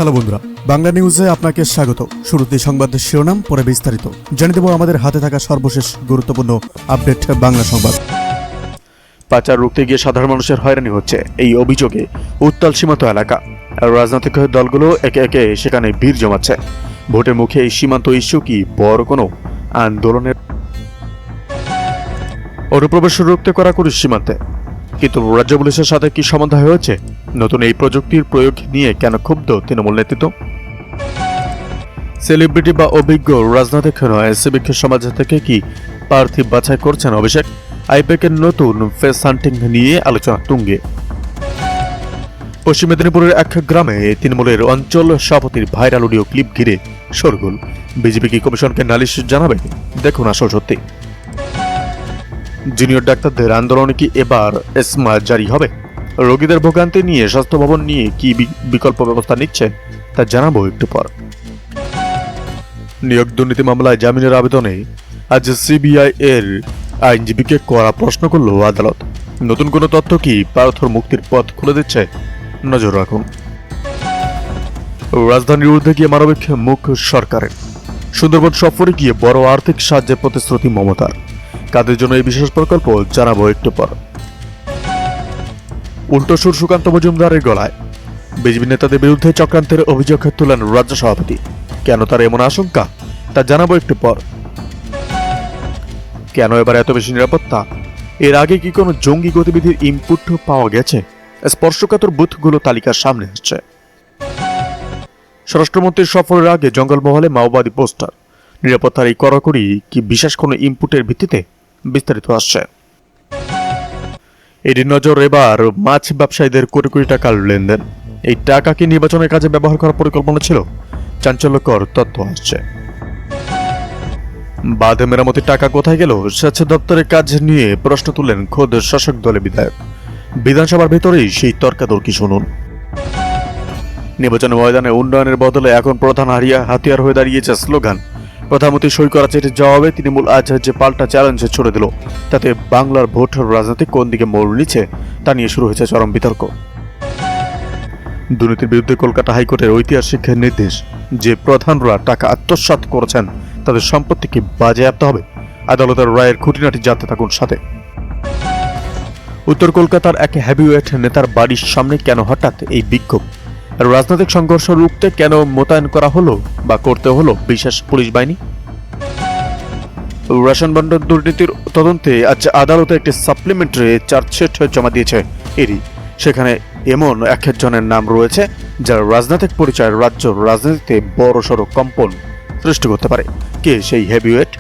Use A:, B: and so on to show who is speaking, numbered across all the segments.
A: Hello বন্ধুরা, বাংলা নিউজে আপনাকে স্বাগত। শুরুতে সংবাদের শিরোনাম, পরে বিস্তারিত জানিয়ে দেব আমাদের হাতে থাকা সর্বশেষ গুরুত্বপূর্ণ আপডেট বাংলা সংবাদ। পাচার রুখতে গিয়ে সাধারণ মানুষের হয়রানি হচ্ছে, এই অভিযোগে উত্তাল সীমান্ত এলাকা। রাজনৈতিক দলগুলো একে একে সেখানে ভিড় জমাচ্ছে। ভোটের মুখে এই সীমান্ত ইস্যু কি বড় কোনো আন্দোলনের অনুপ্রবেশ রুখতে কড়াকড়ি সীমান্তে? কিন্তু রাজ্য পুলিশের সাথে কি সমন্বয় হয়েছে? নতুন এই প্রযুক্তির প্রয়োগ নিয়ে কেন ক্ষুব্ধ তৃণমূল নেতৃত্ব? সেলিব্রিটি বা অভিজ্ঞ রাজনৈতিক নয়, সিভিক সমাজ থেকে কি প্রার্থী বাছাই করছেন অভিষেক? আইপ্যাকের নতুন ফেস হান্টিং নিয়ে আলোচনা তুঙ্গে। পশ্চিম মেদিনীপুরের এক গ্রামে তৃণমূলের অঞ্চল সভাপতির ভাইরাল অডিও ক্লিপ ঘিরে শোরগোল। বিজেপি কি কমিশনকে নালিশ জানাবে? দেখুন আসল সত্যি। জুনিয়র ডাক্তারদের আন্দোলনে কি এবার এসমা জারি হবে? রোগীদের ভোগান্তি নিয়ে স্বাস্থ্য ভবন নিয়ে কি বিকল্প ব্যবস্থা নিচ্ছে তা জানাবো একটু পর। নিয়োগ দুর্নীতি মামলায় জামিনের আবেদনে আজ সিবিআই এর আইনজীবীকে কড়া প্রশ্ন করল আদালত। নতুন কোনো তথ্য কি পার্থর মুক্তির পথ খুলে দিচ্ছে? নজর রাখুন। রাজধানীর ঊর্ধ্বে গিয়ে মানবিক মুখ সরকারের। সুন্দরবন সফরে গিয়ে বড় আর্থিক সাহায্যের প্রতিশ্রুতি মমতার। কাদের জন্য এই বিশেষ প্রকল্প জানাবো একটু পর। উল্টো সুর সুকান্ত মজুমদারের গলায়। বিজেপি নেতাদের বিরুদ্ধে চক্রান্তের অভিযোগ তুলেন রাজ্য সভাপতি। কেন তার এমন আশঙ্কা তা জানাবো একটু পর। কেন এবার এত বেশি নিরাপত্তা? এর আগে কি কোনো জঙ্গি গতিবিধির ইনপুট পাওয়া গেছে? স্পর্শকাতর বুথগুলো তালিকার সামনে আসছে। স্বরাষ্ট্রমন্ত্রীর সফরের আগে জঙ্গলমহলে মাওবাদী পোস্টার। নিরাপত্তার এই কড়াকড়ি কি বিশেষ কোনো ইনপুটের ভিত্তিতে? বিস্তারিত আসছে। এর নজর এবার মাছ ব্যবসায়ীদের কোটি কোটি টাকার লেনদেন। এই টাকা কি নির্বাচনের কাজে ব্যবহার করার পরিকল্পনা ছিল? চাঞ্চল্যকর তথ্য আসছে। বাঁধ মেরামতির টাকা কোথায় গেল? সেচ দপ্তরের কাজ নিয়ে প্রশ্ন তুললেন খোদ শাসক দলের বিধায়ক। বিধানসভার ভেতরেই সেই তর্কাতর্কি শুনুন। নির্বাচনের ময়দানে উন্নয়নের বদলে এখন প্রধান হাতিয়ার হয়ে দাঁড়িয়েছে স্লোগান। প্রধানমন্ত্রী সই করা চিঠির জবাবে তৃণমূল আজ যে পাল্টা চ্যালেঞ্জ ছুড়ে দিল, তাতে বাংলার ভোট রাজনীতি কোন দিকে মোড় নিচ্ছে তা নিয়ে শুরু হয়েছে চরম বিতর্ক। দুর্নীতির বিরুদ্ধে কলকাতা হাইকোর্টের ঐতিহাসিক নির্দেশ যে প্রধানরা টাকা আত্মসাৎ করেছেন তাদের সম্পত্তিকে বাজেয়াপ্ত হবে। আদালতের রায়ের খুঁটিনাটি জানতে থাকুন সাথে। উত্তর কলকাতার এক হেভিওয়েট নেতার বাড়ির সামনে কেন হঠাৎ এই বিক্ষোভ? রাজনৈতিক সংঘর্ষ রুখতে কেন মোতায়েন করা হলো বা করতে হলো বিশেষ পুলিশ বাহিনী? রেশন বন্টন দুর্নীতির তদন্তে আজ আদালতে একটি সাপ্লিমেন্টারি চার্জশিট জমা দিয়েছে ইডি। সেখানে এমন একজনের নাম রয়েছে যার রাজনৈতিক পরিচয় রাজ্য রাজনীতিতে বড়সড় কম্পন সৃষ্টি করতে পারে। কে সেই হেভিওয়েট?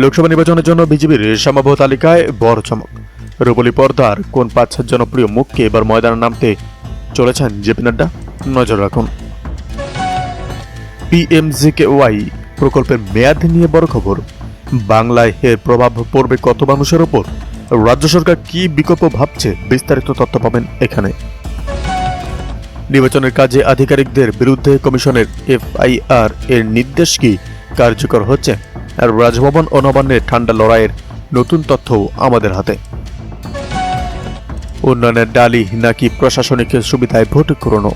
A: লোকসভা নির্বাচনের জন্য বিজেপির সম্ভাব্য তালিকায় বড় চমক। রূপলী পর্দার কোন 5 জনপ্রিয় মুখকে এবার ময়দানে নামতে চলেছেন জেপি নাড্ডা? নজর রাখুন। পিএমজিকেওয়াই প্রকল্পের মেয়াদ নিয়ে বড় খবর। বাংলায় এর প্রভাব পড়বে কত মানুষের ওপর? রাজ্য সরকার কি বিকল্প ভাবছে? বিস্তারিত তথ্য পাবেন এখানে। নির্বাচনের কাজে আধিকারিকদের বিরুদ্ধে কমিশনের এফআইআর এর নির্দেশ কি কার্যকর হচ্ছে? আর রাজভবন ও নবান্নের ঠান্ডা লড়াইয়ের নতুন তথ্য আমাদের হাতে। উন্নয়নের ডালি নাকি প্রশাসনিক সুবিধায় ভোট করোনো?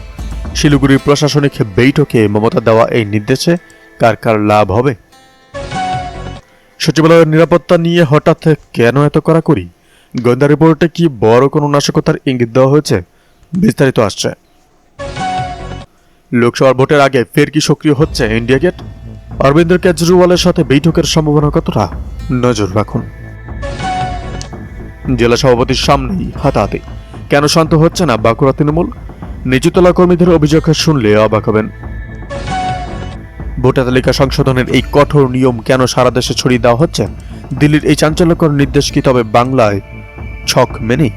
A: শিলিগুড়ির প্রশাসনিক বৈঠকে মমতা দেওয়া এই নির্দেশে কার কার লাভ হবে? সচিবালয়ের নিরাপত্তা নিয়ে হঠাৎ কেন এত কড়াকড়ি? গোয়েন্দা রিপোর্টে কি বড় কোনো নাশকতার ইঙ্গিত দেওয়া হয়েছে? বিস্তারিত আসছে। লোকসভার ভোটের আগে ফের কি সক্রিয় হচ্ছে ইন্ডিয়া গেট? অরবিন্দ কেজরিওয়ালের সাথে বৈঠকের সম্ভাবনা কতটা? নজর রাখুন। জেলা সভাপতির সামনেই হাতাহাতি। কেন শান্ত হচ্ছে না বাঁকুড়া তৃণমূল? নিচুতলা কর্মীদের অভিযোগ শুনলে অবাক হবেন। ভোটার তালিকা সংশোধনের এই কঠোর নিয়ম কেন সারা দেশে ছড়িয়ে দেওয়া হচ্ছে? দিল্লির এই চাঞ্চল্যকর নির্দেশ কি তবে বাংলায় ছক মেনে?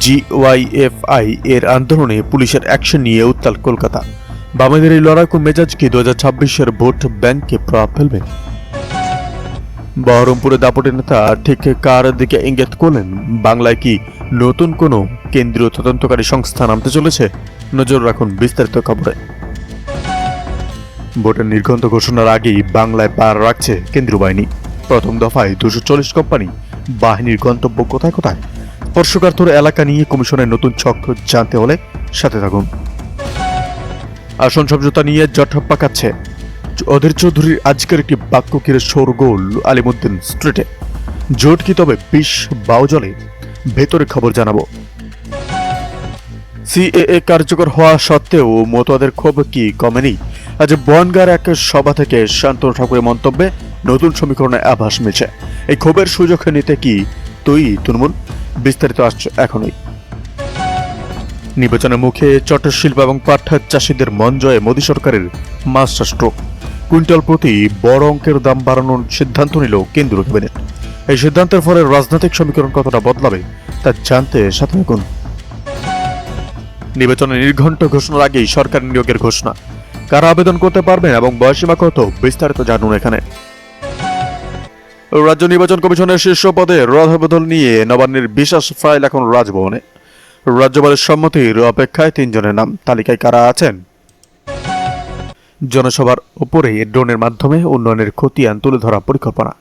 A: জিওয়াইএফআই এর আন্দোলনে পুলিশের অ্যাকশন নিয়ে উত্তাল কলকাতা। বামেদের এই লড়াকু মেজাজ কি 2026-এর ভোট ব্যাংকে প্রভাব ফেলবে? বহরমপুরে দাপটে নেতা ঠিক কার দিকে ইঙ্গিত করলেন? বাংলায় কি নতুন কোনো কেন্দ্রীয় তদন্তকারী সংস্থা নামতে চলেছে? নজর রাখুন বিস্তারিত খবরে। ভোটের নির্ঘণ্ট ঘোষণার আগেই বাংলায় পার রাখছে কেন্দ্রীয় বাহিনী। প্রথম দফায় 240 কোম্পানি বাহিনীর গন্তব্য কোথায় কোথায় স্পর্শকাতর এলাকা নিয়ে কমিশনের নতুন ছক জানতে হলে সাথে থাকুন। আসন সমঝোতা নিয়ে জট পাকাচ্ছে। অধীর চৌধুরীর আজকের একটি বাক্য ঘিরে শোরগোল আলিমুদ্দিন স্ট্রিটে। জোট কি তবে বিষ বাউজলে? ভেতরে খবর জানাবো। সিএএ কার্যকর হওয়া সত্ত্বেও মতুয়াদের ক্ষোভ কি কমেনি? আজ বনগাঁর এক সভা থেকে শান্তনু ঠাকুরের মন্তব্যে নতুন সমীকরণে আভাস মিলছে। এই ক্ষোভের সুযোগ নিতে কি তৈরি তৃণমূল? বিস্তারিত আসছে এখনই। নির্বাচনের মুখে চটের শিল্প এবং পাট চাষিদের মন জয়ে মোদী সরকারের মাস্টার স্ট্রোক। কুইন্টাল প্রতি বড় অঙ্কের দাম বাড়ানোর সিদ্ধান্ত নিল কেন্দ্রীয় ক্যাবিনেট। এই সিদ্ধান্তের ফলে রাজনৈতিক সমীকরণ কতটা বদলাবে তা জানতে সাথে থাকুন। নির্বাচনের নির্ঘণ্ট ঘোষণার আগেই সরকারি নিয়োগের ঘোষণা। কারা আবেদন করতে পারবেন এবং বয়সীমা কত, বিস্তারিত জানুন এখানে। রাজ্য নির্বাচন কমিশনের শীর্ষ পদে রদবদল নিয়ে নবান্নের বিশেষ ফাইল এখন রাজভবনে। রাজ্যপালের সম্মতির অপেক্ষায় 3 জনের নাম। তালিকায় কারা আছেন? জনসভার উপরে ড্রোনের মাধ্যমে উন্নয়নের খতিয়ান তুলে ধরা পরিকল্পনা।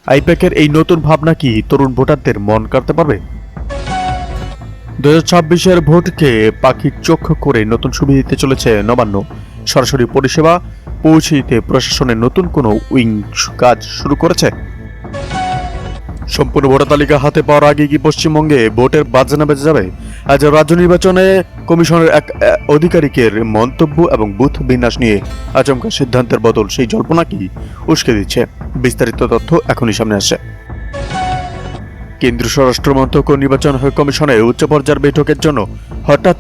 A: আইপ্যাকের এই নতুন ভাবনা কি তরুণ ভোটারদের মন কাড়তে পারবে? 2026-এর ভোটকে পাখির চোখ করে নতুন সুবিধা দিতে চলেছে নবান্ন। সরাসরি পরিষেবা পৌঁছে দিতে প্রশাসনের নতুন কোনো উইং কাজ শুরু করেছে। সম্পূর্ণ ভোটার তালিকা হাতে পাওয়ার আগে কি পশ্চিমবঙ্গে ভোটের বাজনা বেজে যাবে? আজ রাজ্য নির্বাচনে কমিশনের এক আধিকারিকের মন্তব্য এবং বুথ বিন্যাস নিয়ে আচমকা সিদ্ধান্তের বদল সেই জল্পনা কি উস্কে দিচ্ছে? বিস্তারিত তথ্য এখনই সামনে আসছে। কেন্দ্রীয় স্বরাষ্ট্র মন্ত্রক ও নির্বাচন কমিশনের উচ্চ পর্যায়ের বৈঠকের জন্য হঠাৎ